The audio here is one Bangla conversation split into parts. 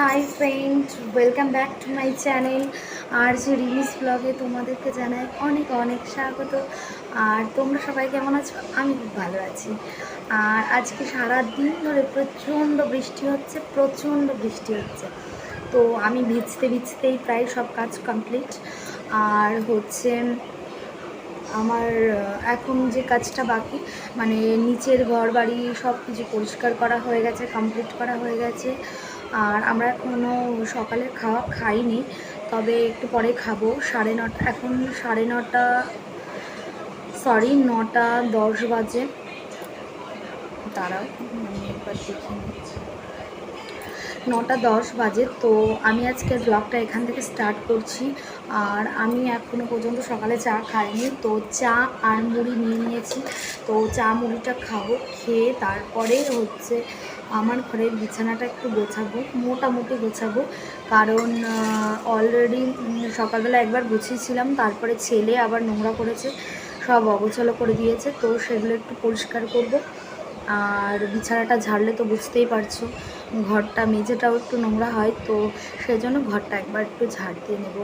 High friend, welcome back to my channel. আর যে রিমিস ব্লগে তোমাদেরকে জানাই অনেক অনেক স্বাগত। আর তোমরা সবাই কেমন আছো? আমি খুব ভালো আছি। আর আজকে সারা দিন ধরে প্রচণ্ড বৃষ্টি হচ্ছে। তো আমি ভিজতে ভিজতেই প্রায় সব কাজ কমপ্লিট। আর হচ্ছে আমার এখন যে কাজটা বাকি, মানে নিচের ঘর বাড়ি সব কিছু পরিষ্কার করা হয়ে গেছে, কমপ্লিট করা হয়ে গেছে। আর আমরা এখনও সকালের খাওয়া খাইনি, তবে একটু পরে খাবো। এখন 9:30, সরি 9:10 বাজে। দাঁড়াও, একবার দেখে নিচ্ছি। 9:10 বাজে। তো আমি আজকের ব্লগটা এখান থেকে স্টার্ট করছি। আর আমি এখনও পর্যন্ত সকালে চা খাইনি, তো চা আর মুড়ি নিয়ে নিয়েছি। তো চা মুড়িটা খাবো, খেয়ে তারপরে হচ্ছে আমার ঘরের বিছানাটা একটু গোছাবো, মোটামুটি গোছাবো। কারণ অলরেডি সকালবেলা একবার গুছিয়েছিলাম, তারপরে ছেলে আবার নোংরা করেছে, সব অগোছালো করে দিয়েছে। তো সেগুলো একটু পরিষ্কার করব। আর বিছানাটা ঝাড়লে তো বুঝতেই পারছো, ঘরটা মেঝেটাও একটু নোংরা হয়, তো সেজন্য ঘরটা একবার একটু ঝাড় দিয়ে নেব।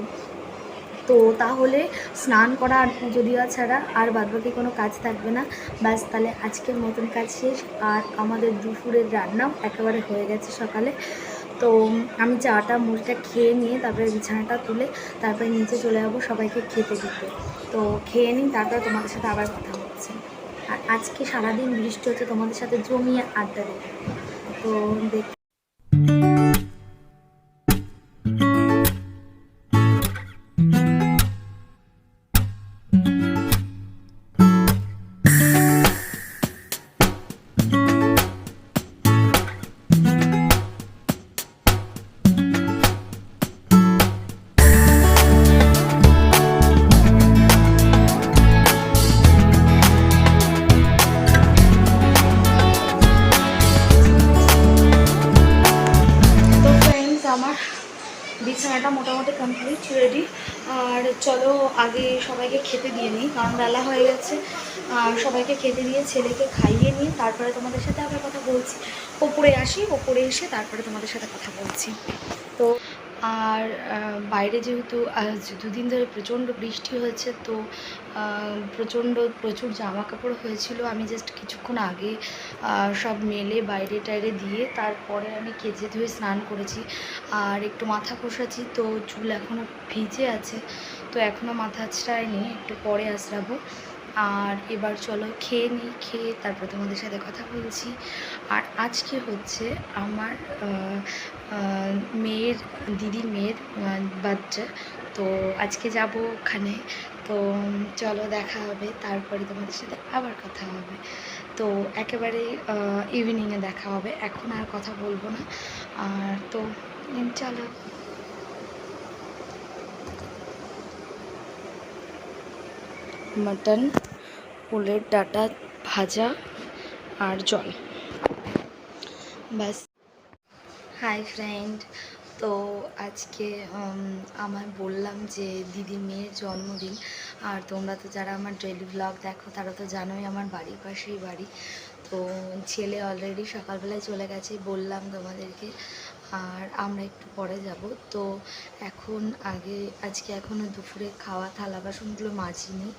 তো তাহলে স্নান করা আর পুজো দেওয়া ছাড়া আর বাদবাকি কোনো কাজ থাকবে না। ব্যাস, তাহলে আজকের মতন কাজ শেষ। আর আমাদের দুপুরের রান্নাও একেবারে হয়ে গেছে সকালে। তো আমি চাটা মুড়িটা খেয়ে নিয়ে তারপরে বিছানাটা তুলে তারপরে নিচে চলে যাবো সবাইকে খেতে দিতে। তো খেয়ে নিই, তারপরে তোমাদের সাথে আবার কথা হচ্ছে। আর আজকে সারাদিন বৃষ্টি হচ্ছে, তোমাদের সাথে জমিয়ে আড্ডা দেবো। তো দেখ। আমার বিছানাটা মোটামুটি কমপ্লিট, রেডি। আর চলো আগে সবাইকে খেতে দিয়ে নিই, কারণ বেলা হয়ে গেছে। আর সবাইকে খেতে দিয়ে ছেলেকে খাইয়ে নিই, তারপরে তোমাদের সাথে আবার কথা বলছি। ওপরে আসি, ওপরে এসে তারপরে তোমাদের সাথে কথা বলছি। তো আর বাইরে যেহেতু আজ দুদিন ধরে প্রচণ্ড বৃষ্টি হয়েছে, তো প্রচুর জামা কাপড় হয়েছিল। আমি জাস্ট কিছুক্ষণ আগে সব মেলে বাইরে টাইরে দিয়ে তারপরে আমি কেচে ধুয়ে স্নান করেছি। আর একটু মাথা ঘষাচ্ছি, তো চুল এখনও ভিজে আছে, তো এখনও মাথা আঁচড়ায়নি, একটু পরে আঁচড়াবো। আর এবার চলো খেয়ে নিই, খেয়ে তারপর তোমাদের সাথে কথা বলছি। আর আজকে হচ্ছে আমার দিদির মেয়ের বাচ্চা, তো আজকে যাব ওখানে। তো চলো দেখা হবে, তারপরে তোমাদের সাথে আবার কথা হবে। তো একেবারে ইভিনিংয়ে দেখা হবে, এখন আর কথা বলবো না। আর তো চলো। মাটন, ফুলের ডাঁটা ভাজা আর জল, ব্যাস। হাই ফ্রেন্ড, তো আজকে আমার বললাম যে দিদির মেয়ের জন্মদিন। আর তোমরা তো যারা আমার ডেইলি ব্লগ দেখো তারা তো জানোই আমার বাড়ির পাশেই বাড়ি। তো ছেলে অলরেডি সকালবেলায় চলে গেছে, বললাম তোমাদেরকে। আর আমরা একটু পরে যাব। তো আজকে এখনও দুপুরে খাওয়া থালা বাসনগুলো মাজিনি,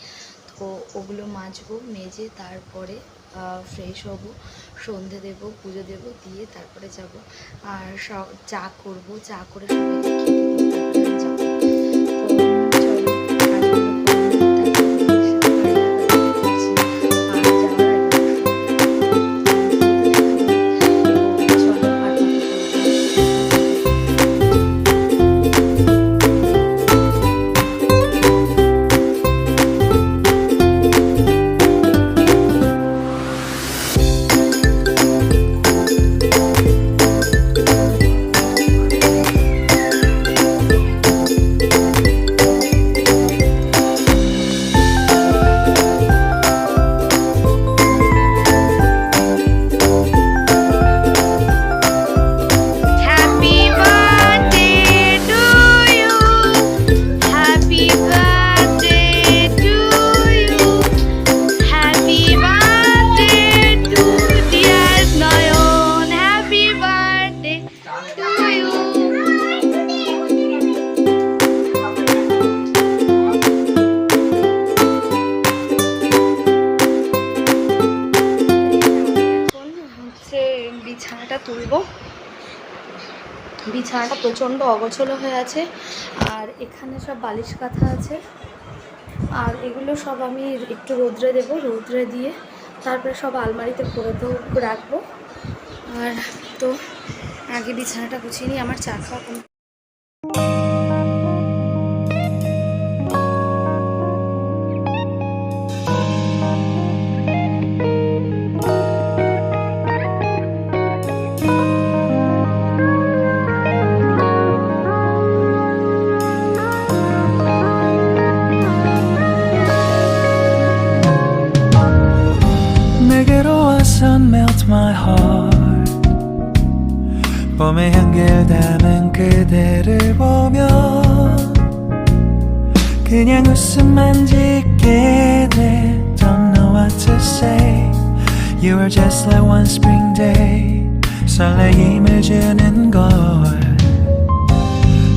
তো ওগুলো মাজবো, মেজে তারপরে ফ্রেশ হব, সন্ধে দেবো, পুজো দেবো, দিয়ে তারপরে যাব। আর চা করব, চা করে সবাইকে খেতে দিয়ে তারপরে যাব। করব। বিছানাটা প্রচণ্ড অগোছলো হয়ে আছে, আর এখানে সব বালিশ কাঁথা আছে, আর এগুলো সব আমি একটু রোদ্রে দেবো, রোদ্রে দিয়ে তারপরে সব আলমারিতে ভরে তো রাখবো। আর তো আগে বিছানাটা গুছিয়ে নিই, আমার চা খাওয়া। Melt my heart 봄의 향기를 담은 그대를 보며 그냥 웃음만 짓게 돼. Don't know what to say. You are just like one spring day. 설레임을 주는 걸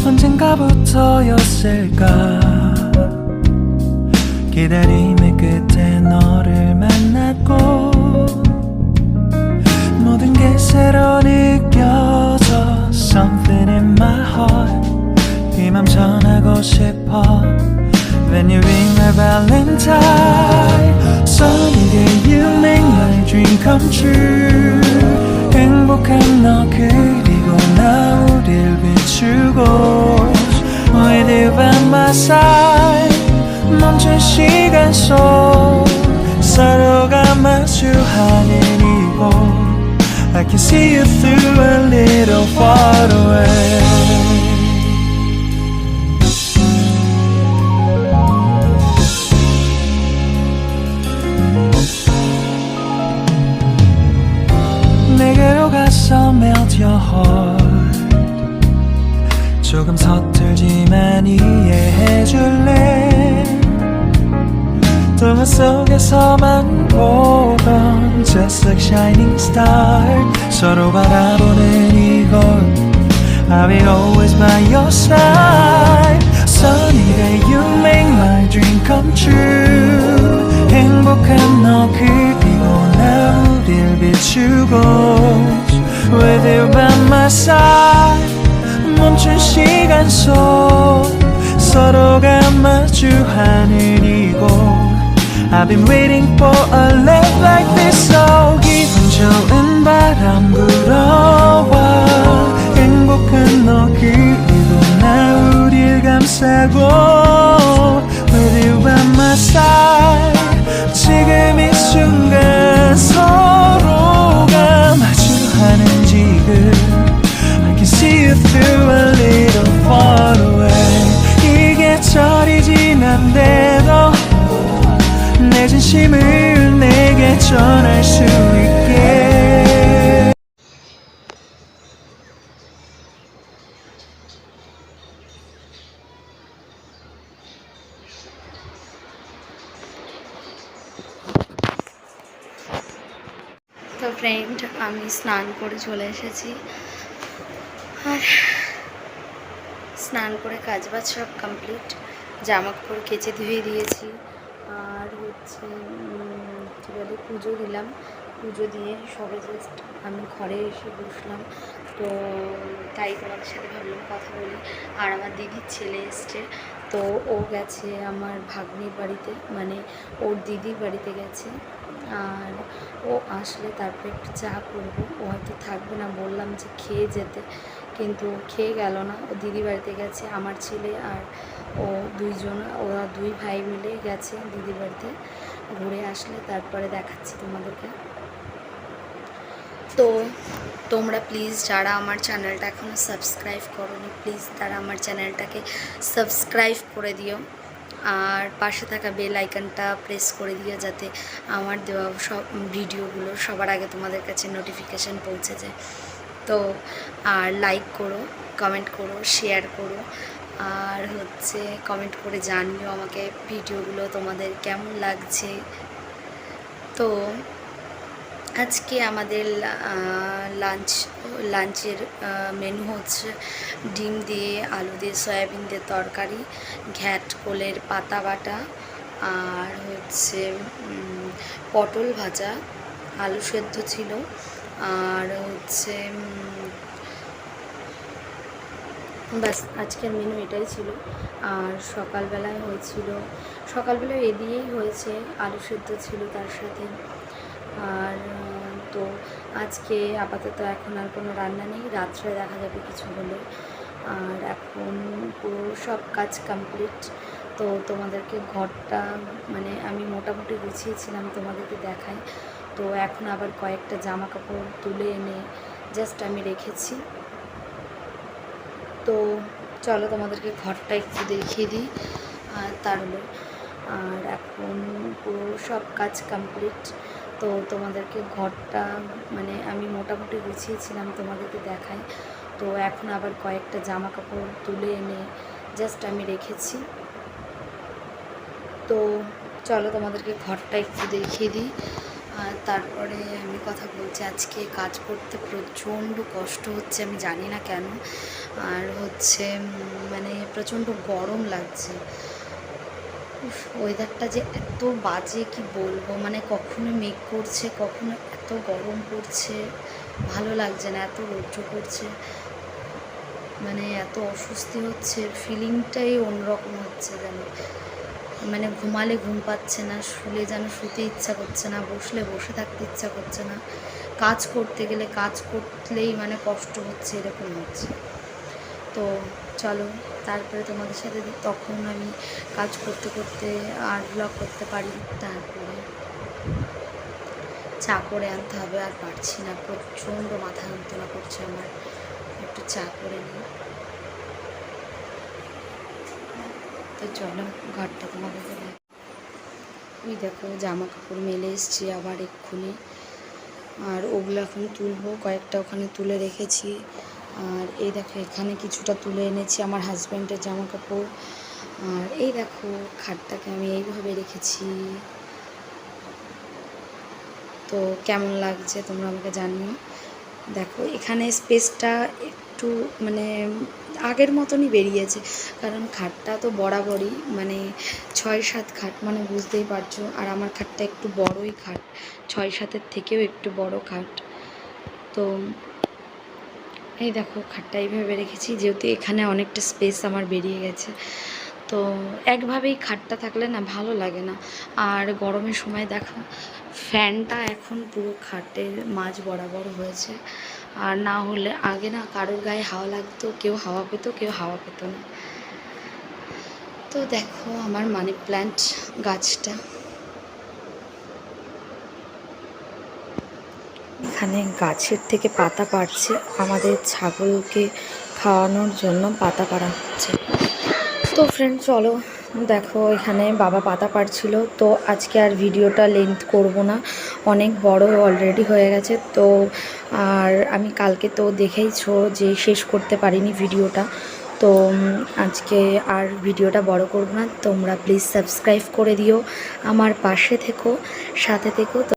언젠가부터였을까. 기다림의 끝에 너를 만났고 모든 게 새로 느껴져. Something in my heart 이 맘 전하고 싶어. When you ring my valentine Sunny day you make my dream come true. 행복한 너 그리고 나 우릴 비추고 With you by my side 멈춘 시간 속 서로가 마주하는 이곳 I can see you through a little far away. 내게로 가서 melt your heart. 조금 서툴지만 이해해줄래. 동화 속에서만 보던 Just like shining star 서로 바라보는 이곳 I'll be always by your side. Sunny day you make my dream come true. 행복한 너 그리고 나 우릴 비추고 With you by my side 멈춘 시간 속 서로가 마주하는 이곳 I've been waiting for a love like this. So 기분 좋은 바람 불어와 행복한 너 그리고 나 우릴 감싸고 With you by my side 지금 이 순간 서로가 마주하는 지금 I can see you through a little far away. 이게 절이 지난데도 내 진심을 내게 전할 수 있게. তো ফ্রেন্ড আমি স্নান করে চলে এসেছি, আর স্নান করে কাজবাজ সব কমপ্লিট, জামা কাপড় কেচে ধুয়ে দিয়েছি, আর হচ্ছে কী বলে পুজো দিলাম। পুজো দিয়ে সবে জাস্ট আমি ঘরে এসে বসলাম, তো তাই তোমাদের সাথে ভাবলাম কথা বলি। আর আমার দিদির ছেলে এসছে, তো ও গেছে আমার ভাগ্নির বাড়িতে, মানে ওর দিদির বাড়িতে গেছে, আর ও আসলে তারপরে একটু চা করবো। ও হয়তো থাকবে না, বললাম যে খেয়ে যেতে, কিন্তু খেয়ে গেল না। ও দিদি বাড়িতে গেছে, আমার ছেলে আর ও ওরা দুই ভাই মিলে গেছে দিদির বাড়িতে। ঘুরে আসলে তারপরে দেখাচ্ছি তোমাদেরকে। তো তোমরা প্লিজ যারা আমার চ্যানেলটা এখনও সাবস্ক্রাইব করোনি, প্লিজ তারা আমার চ্যানেলটাকে সাবস্ক্রাইব করে দিও, আর পাশে থাকা বেল আইকনটা প্রেস করে দিও, যাতে আমার দেওয়া সব ভিডিওগুলো সবার আগে তোমাদের কাছে নোটিফিকেশান পৌঁছে যায়। তো আর লাইক করো, কমেন্ট করো, শেয়ার করো, আর হচ্ছে কমেন্ট করে জানিও আমাকে ভিডিওগুলো তোমাদের কেমন লাগছে। তো আজকে আমাদের লাঞ্চের মেনু হচ্ছে ডিম দিয়ে, আলু দিয়ে, সয়াবিন দিয়ে তরকারি, ঘ্যাটকোলের পাতা বাটা, আর হচ্ছে পটল ভাজা, আলু সেদ্ধ ছিল, আর হচ্ছে ব্যাস আজকের মেনু এটাই ছিল। আর সকালবেলায় এ দিয়েই হয়েছে, আলু সেদ্ধ ছিল তার সাথে। আর তো আজকে আপাতত এখন আর কোনো রান্না নেই, রাত্রে দেখা যাবে কিছু হলে। আর এখন পুরো সব কাজ কমপ্লিট। তো তোমাদেরকে ঘরটা মানে আমি মোটামুটি গুছিয়েছিলাম, তোমাদেরকে দেখাই। তো এখন আবার কয়েকটা জামা কাপড় তুলে এনে জাস্ট আমি রেখেছি। তো চলো তোমাদেরকে ঘরটা একটু দেখিয়ে দিই। আর আর এখন পুরো সব কাজ কমপ্লিট। তো তোমাদেরকে ঘরটা মানে আমি মোটামুটি গুছিয়েছিলাম, তোমাদেরকে দেখাই। তো এখন আবার কয়েকটা জামা কাপড় তুলে এনে জাস্ট আমি রেখেছি। তো চলো তোমাদেরকে ঘরটা একটু দেখিয়ে দিই। আর তারপরে আমি কথা বলছি। আজকে কাজ করতে প্রচণ্ড কষ্ট হচ্ছে, আমি জানি না কেন। আর হচ্ছে মানে প্রচণ্ড গরম লাগছে। ওয়েদারটা যে এত বাজে কি বলবো, মানে কখনো মেঘ করছে, কখনো এত গরম পড়ছে, ভালো লাগছে না, এত রৌদ্র পড়ছে, মানে এত অস্বস্তি হচ্ছে, ফিলিংটাই অন্যরকম হচ্ছে যেন। মানে ঘুমালে ঘুম পাচ্ছে না, শুলে যেন শুতে ইচ্ছা করছে না, বসলে বসে থাকতে ইচ্ছা করছে না, কাজ করতে গেলে কাজ করলেই মানে কষ্ট হচ্ছে, এরকম হচ্ছে। তো চলো তারপরে তোমাদের সাথে তখন আমি কাজ করতে করতে আর ব্লগ করতে পারি। তারপরে চা করে আনতে হবে, আর পারছি না, প্রচণ্ড মাথা যন্ত্রণা করছে আমার। একটু চা করে নিই। তো চলো ঘরটা তোমাদেরকে দেখ। ওই দেখো জামা কাপড় মেলে এসছি আবার এক্ষুনি। আর ওগুলো এখন তুলবো, কয়েকটা ওখানে তুলে রেখেছি। আর এই দেখো এখানে কিছুটা তুলে এনেছি আমার হাজব্যান্ডের জামা কাপড়। আর এই দেখো খাটটাকে আমি এইভাবে রেখেছি। তো কেমন লাগছে তোমরা আমাকে জানিও। দেখো এখানে স্পেসটা একটু মানে আগের মতনই বেরিয়েছে, কারণ খাটটা তো বরাবরই মানে 6-7 খাট, মানে বুঝতেই পারছো। আর আমার খাটটা একটু বড়ই খাট, 6-7-এর থেকেও একটু বড় খাট। তো এই দেখো খাটটা এইভাবে রেখেছি, যেহেতু এখানে অনেকটা স্পেস আমার বেরিয়ে গেছে। তো একভাবেই খাটটা থাকলে না ভালো লাগে না। আর গরমের সময় দেখো ফ্যানটা এখন পুরো খাটের মাঝ বরাবর হয়েছে। আর না হলে আগে না কারোর গায়ে হাওয়া লাগতো, কেউ হাওয়া পেত, কেউ হাওয়া পেত না। তো দেখো আমার মানি প্ল্যান্ট গাছটা, এখানে গাছের থেকে পাতা পাড়ছে, আমাদের ছাগলকে খাওয়ানোর জন্য পাতা পাড়া হচ্ছে। তো ফ্রেন্ড চলো দেখো এখানে বাবা পাতা পাড়ছিল। তো আজকে আর ভিডিওটা লেন্থ করব না, অনেক বড় অলরেডি হয়ে গেছে। তো আর আমি কালকে তো দেখেইছো যে শেষ করতে পারিনি ভিডিওটা। তো আজকে আর ভিডিওটা বড় করব না। তোমরা প্লিজ সাবস্ক্রাইব করে দিও, আমার পাশে থেকো, সাথে থেকো।